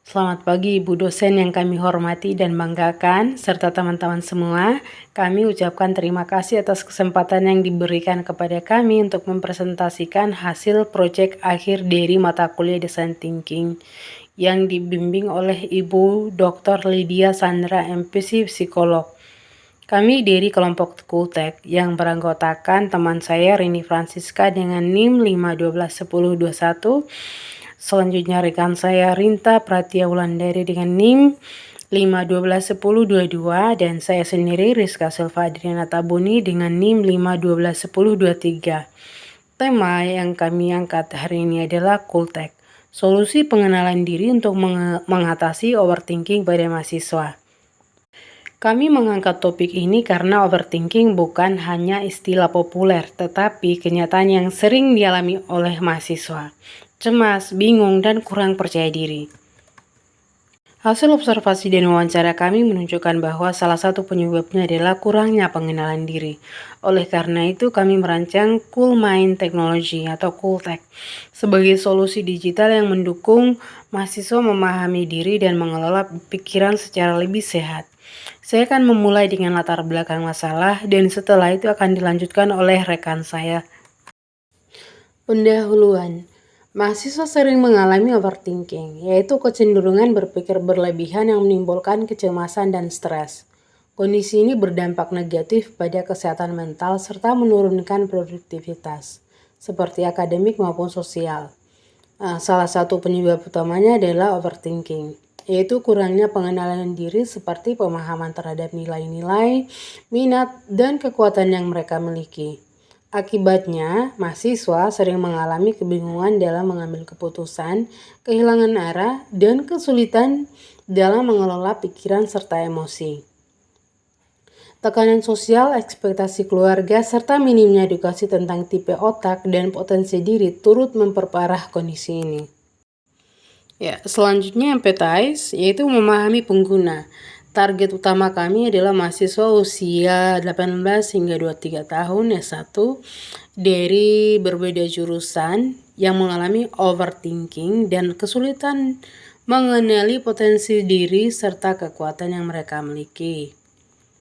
Selamat pagi Ibu dosen yang kami hormati dan banggakan, serta teman-teman semua. Kami ucapkan terima kasih atas kesempatan yang diberikan kepada kami untuk mempresentasikan hasil proyek akhir dari mata kuliah Design Thinking yang dibimbing oleh Ibu Dr. Lydia Sandra MPC Psikolog. Kami dari kelompok Kultek yang beranggotakan teman saya Rini Francisca dengan NIM 5121021. Selanjutnya rekan saya Rinta Pratia Wulandari dengan NIM 5121022 dan saya sendiri Rizka Silva Adriana Tabuni dengan NIM 5121023. Tema yang kami angkat hari ini adalah Kultek, solusi pengenalan diri untuk mengatasi overthinking pada mahasiswa. Kami mengangkat topik ini karena overthinking bukan hanya istilah populer, tetapi kenyataan yang sering dialami oleh mahasiswa. Cemas, bingung, dan kurang percaya diri. Hasil observasi dan wawancara kami menunjukkan bahwa salah satu penyebabnya adalah kurangnya pengenalan diri. Oleh karena itu, kami merancang Cool Mind Technology atau Cooltech sebagai solusi digital yang mendukung mahasiswa memahami diri dan mengelola pikiran secara lebih sehat. Saya akan memulai dengan latar belakang masalah dan setelah itu akan dilanjutkan oleh rekan saya. Pendahuluan. Mahasiswa sering mengalami overthinking, yaitu kecenderungan berpikir berlebihan yang menimbulkan kecemasan dan stres. Kondisi ini berdampak negatif pada kesehatan mental serta menurunkan produktivitas, seperti akademik maupun sosial. Salah satu penyebab utamanya adalah overthinking, yaitu kurangnya pengenalan diri seperti pemahaman terhadap nilai-nilai, minat, dan kekuatan yang mereka miliki. Akibatnya, mahasiswa sering mengalami kebingungan dalam mengambil keputusan, kehilangan arah, dan kesulitan dalam mengelola pikiran serta emosi. Tekanan sosial, ekspektasi keluarga, serta minimnya edukasi tentang tipe otak dan potensi diri turut memperparah kondisi ini. Selanjutnya empathize, yaitu memahami pengguna. Target utama kami adalah mahasiswa usia 18 hingga 23 tahun S1 dari berbeda jurusan yang mengalami overthinking dan kesulitan mengenali potensi diri serta kekuatan yang mereka miliki.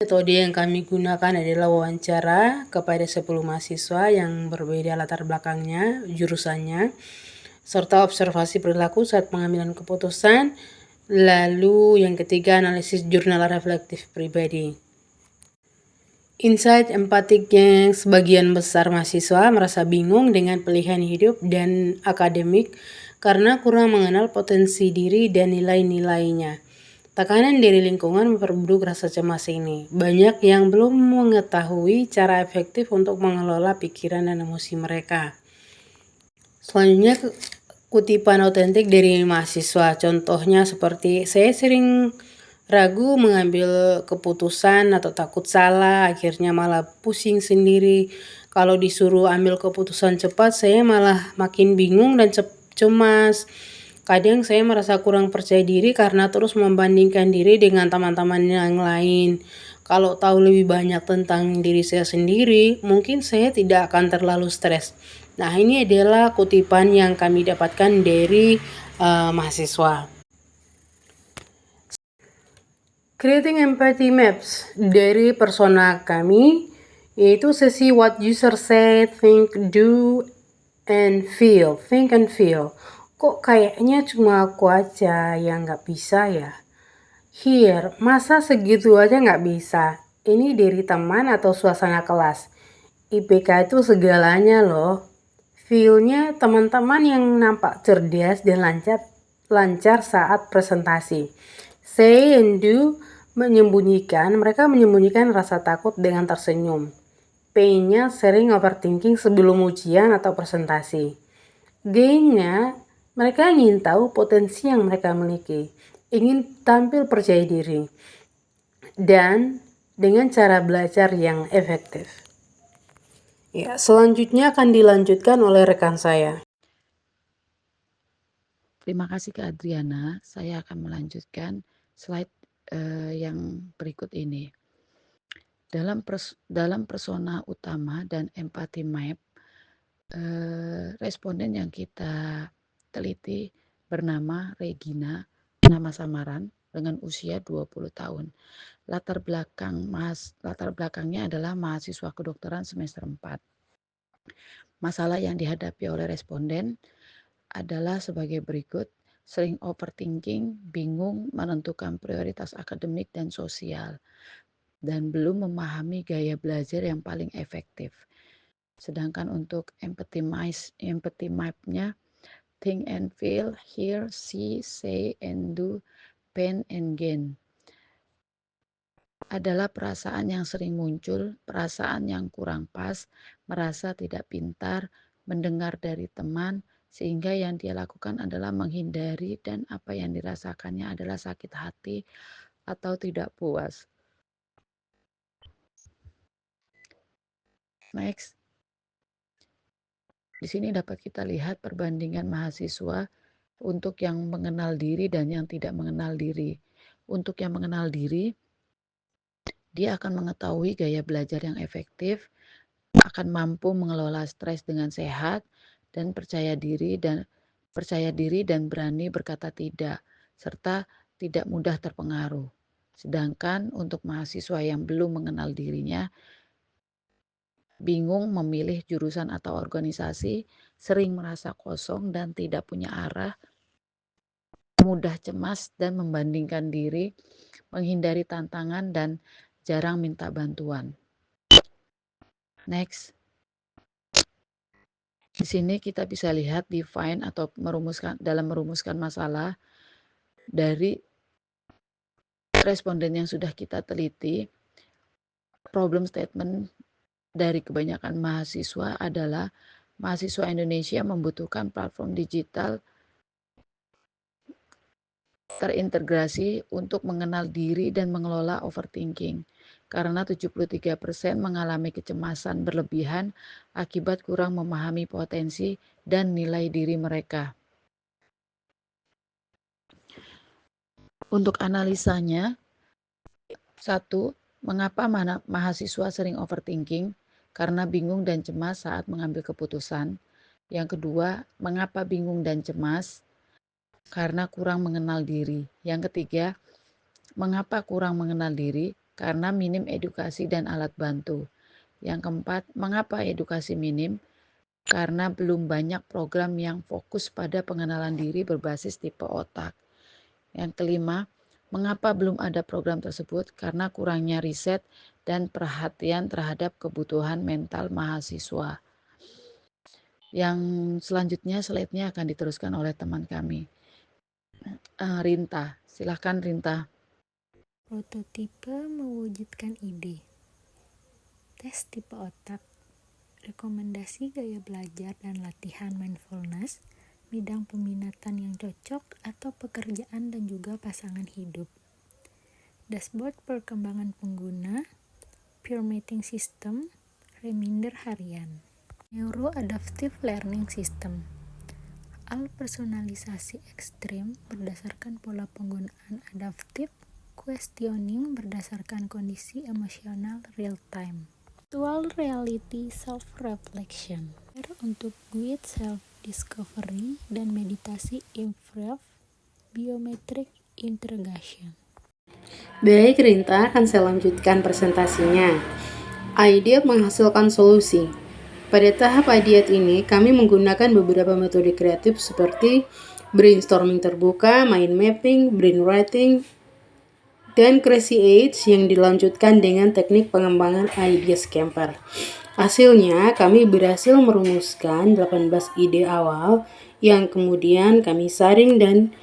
Metode yang kami gunakan adalah wawancara kepada 10 mahasiswa yang berbeda latar belakangnya, jurusannya, serta observasi perilaku saat pengambilan keputusan. Lalu yang ketiga, analisis jurnal reflektif pribadi. Insight empatiknya, sebagian besar mahasiswa merasa bingung dengan pilihan hidup dan akademik karena kurang mengenal potensi diri dan nilai-nilainya. Tekanan dari lingkungan memperburuk rasa cemas ini. Banyak yang belum mengetahui cara efektif untuk mengelola pikiran dan emosi mereka. Selanjutnya, kutipan otentik dari mahasiswa, contohnya seperti saya sering ragu mengambil keputusan atau takut salah, akhirnya malah pusing sendiri. Kalau disuruh ambil keputusan cepat, saya malah makin bingung dan cemas. Kadang saya merasa kurang percaya diri karena terus membandingkan diri dengan teman-teman yang lain. Kalau tahu lebih banyak tentang diri saya sendiri, mungkin saya tidak akan terlalu stres. Nah, ini adalah kutipan yang kami dapatkan dari mahasiswa. Creating empathy maps dari persona kami, yaitu sesi what user say, think, do, and feel. Think and feel. Kok kayaknya cuma aku aja yang gak bisa ya? Here, masa segitu aja gak bisa? Ini dari teman atau suasana kelas? IPK itu segalanya loh. Feel-nya teman-teman yang nampak cerdas dan lancar saat presentasi. Say and do mereka menyembunyikan rasa takut dengan tersenyum. P-nya sering overthinking sebelum ujian atau presentasi. G-nya, mereka ingin tahu potensi yang mereka miliki, ingin tampil percaya diri, dan dengan cara belajar yang efektif. Selanjutnya akan dilanjutkan oleh rekan saya. Terima kasih Kak Adriana. Saya akan melanjutkan slide yang berikut ini. Dalam persona utama dan empathy map, responden yang kita teliti bernama Regina nama samaran dengan usia 20 tahun. Latar belakangnya adalah mahasiswa kedokteran semester 4. Masalah yang dihadapi oleh responden adalah sebagai berikut: sering overthinking, bingung menentukan prioritas akademik dan sosial, dan belum memahami gaya belajar yang paling efektif. Sedangkan untuk empathy map-nya, think and feel, hear, see, say, and do, pain and gain, adalah perasaan yang sering muncul, perasaan yang kurang pas, merasa tidak pintar, mendengar dari teman, sehingga yang dia lakukan adalah menghindari, dan apa yang dirasakannya adalah sakit hati atau tidak puas. Next. Di sini dapat kita lihat perbandingan mahasiswa untuk yang mengenal diri dan yang tidak mengenal diri. Untuk yang mengenal diri, dia akan mengetahui gaya belajar yang efektif, akan mampu mengelola stres dengan sehat, dan percaya diri dan berani berkata tidak, serta tidak mudah terpengaruh. Sedangkan untuk mahasiswa yang belum mengenal dirinya, bingung memilih jurusan atau organisasi, sering merasa kosong dan tidak punya arah, mudah cemas dan membandingkan diri, menghindari tantangan, dan jarang minta bantuan. Next. Di sini kita bisa lihat define atau merumuskan masalah dari responden yang sudah kita teliti. Problem statement dari kebanyakan mahasiswa adalah mahasiswa Indonesia membutuhkan platform digital terintegrasi untuk mengenal diri dan mengelola overthinking, karena 73% mengalami kecemasan berlebihan akibat kurang memahami potensi dan nilai diri mereka. Untuk analisanya, 1. Mengapa mahasiswa sering overthinking? Karena bingung dan cemas saat mengambil keputusan. Yang kedua, mengapa bingung dan cemas? Karena kurang mengenal diri. Yang ketiga, mengapa kurang mengenal diri? Karena minim edukasi dan alat bantu. Yang keempat, mengapa edukasi minim? Karena belum banyak program yang fokus pada pengenalan diri berbasis tipe otak. Yang kelima, mengapa belum ada program tersebut? Karena kurangnya riset dan perhatian terhadap kebutuhan mental mahasiswa. Yang selanjutnya slide-nya akan diteruskan oleh teman kami. Rinta, silakan Rinta. Prototipe mewujudkan ide. Tes tipe otak. Rekomendasi gaya belajar dan latihan mindfulness, bidang peminatan yang cocok atau pekerjaan dan juga pasangan hidup. Dashboard perkembangan pengguna, peer mating system, reminder harian. Neuroadaptive learning system. Personalisasi ekstrim berdasarkan pola penggunaan adaptif, questioning berdasarkan kondisi emosional real time. Virtual reality self-reflection untuk guide self-discovery dan meditasi improve biometric integration. Baik, Rinta akan saya lanjutkan presentasinya. Ideat menghasilkan solusi. Pada tahap Ideat ini, kami menggunakan beberapa metode kreatif seperti brainstorming terbuka, mind mapping, brainwriting, dan Crazy Eights yang dilanjutkan dengan teknik pengembangan Ideas Camper. Hasilnya, kami berhasil merumuskan 18 ide awal yang kemudian kami saring dan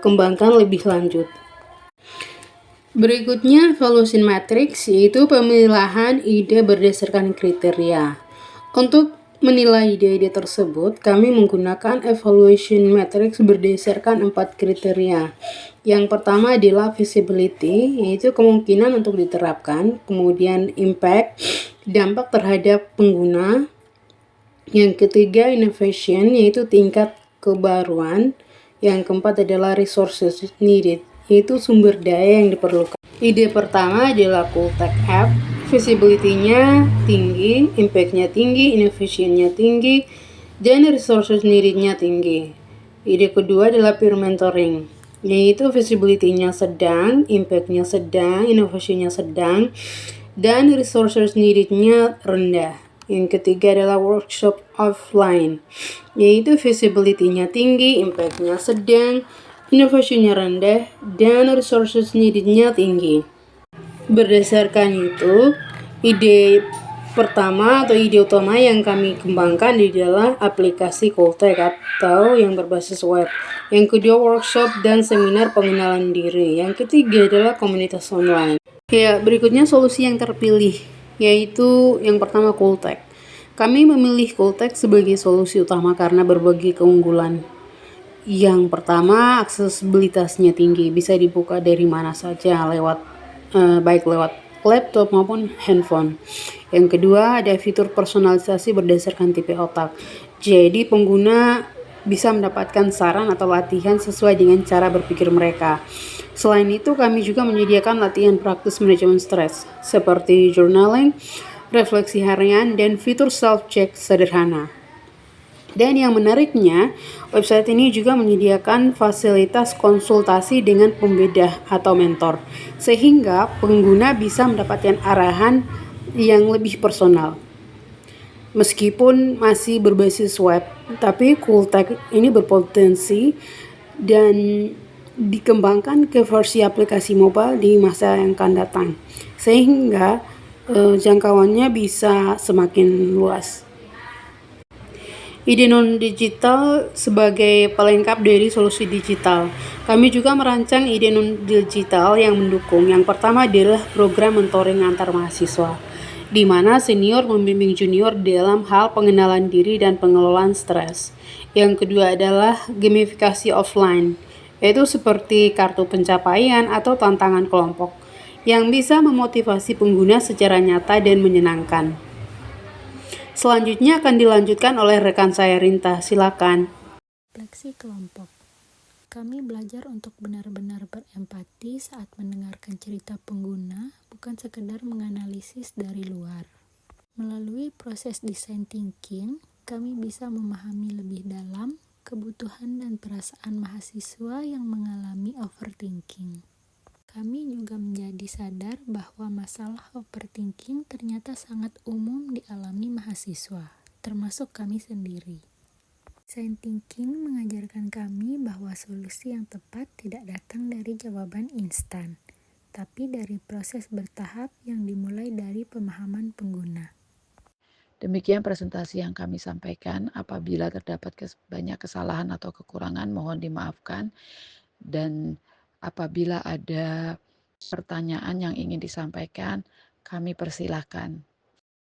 kembangkan lebih lanjut. Berikutnya, evaluation matrix, yaitu pemilahan ide berdasarkan kriteria. Untuk menilai ide-ide tersebut, kami menggunakan evaluation matrix berdasarkan 4 kriteria. Yang pertama adalah feasibility, yaitu kemungkinan untuk diterapkan. Kemudian impact, dampak terhadap pengguna. Yang ketiga innovation, yaitu tingkat kebaruan. Yang keempat adalah resources needed, yaitu sumber daya yang diperlukan. Ide pertama adalah cool tech app, feasibility-nya tinggi, impact-nya tinggi, innovation-nya tinggi, dan resources needed-nya tinggi. Ide kedua adalah peer mentoring. yaitu visibility-nya sedang, impact-nya sedang, inovasinya sedang, dan resources needed-nya rendah. Yang ketiga adalah workshop offline, yaitu visibility-nya tinggi, impact-nya sedang, inovasinya rendah, dan resources needed-nya tinggi. Berdasarkan itu, ide pertama atau ide utama yang kami kembangkan adalah aplikasi Cooltech atau yang berbasis web. Yang kedua, workshop dan seminar pengenalan diri. Yang ketiga adalah komunitas online. Ya, berikutnya solusi yang terpilih, yaitu yang pertama Cooltech. Kami memilih Cooltech sebagai solusi utama karena berbagai keunggulan. Yang pertama, aksesibilitasnya tinggi, bisa dibuka dari mana saja baik lewat laptop maupun handphone. Yang kedua, ada fitur personalisasi berdasarkan tipe otak. Jadi pengguna bisa mendapatkan saran atau latihan sesuai dengan cara berpikir mereka. Selain itu, kami juga menyediakan latihan praktis manajemen stres seperti journaling, refleksi harian, dan fitur self-check sederhana. Dan yang menariknya, website ini juga menyediakan fasilitas konsultasi dengan pembedah atau mentor, sehingga pengguna bisa mendapatkan arahan yang lebih personal. Meskipun masih berbasis web, tapi Cooltech ini berpotensi dan dikembangkan ke versi aplikasi mobile di masa yang akan datang, sehingga jangkauannya bisa semakin luas. Ide non-digital sebagai pelengkap dari solusi digital. Kami juga merancang ide non-digital yang mendukung. Yang pertama adalah program mentoring antar mahasiswa, di mana senior membimbing junior dalam hal pengenalan diri dan pengelolaan stres. Yang kedua adalah gamifikasi offline, yaitu seperti kartu pencapaian atau tantangan kelompok, yang bisa memotivasi pengguna secara nyata dan menyenangkan. Selanjutnya akan dilanjutkan oleh rekan saya Rinta, silakan. Refleksi kelompok. Kami belajar untuk benar-benar berempati saat mendengarkan cerita pengguna, bukan sekedar menganalisis dari luar. Melalui proses design thinking, kami bisa memahami lebih dalam kebutuhan dan perasaan mahasiswa yang mengalami overthinking. Kami juga menjadi sadar bahwa masalah overthinking ternyata sangat umum dialami mahasiswa, termasuk kami sendiri. Design thinking mengajarkan kami bahwa solusi yang tepat tidak datang dari jawaban instan, tapi dari proses bertahap yang dimulai dari pemahaman pengguna. Demikian presentasi yang kami sampaikan. Apabila terdapat banyak kesalahan atau kekurangan, mohon dimaafkan. Dan apabila ada pertanyaan yang ingin disampaikan, kami persilahkan.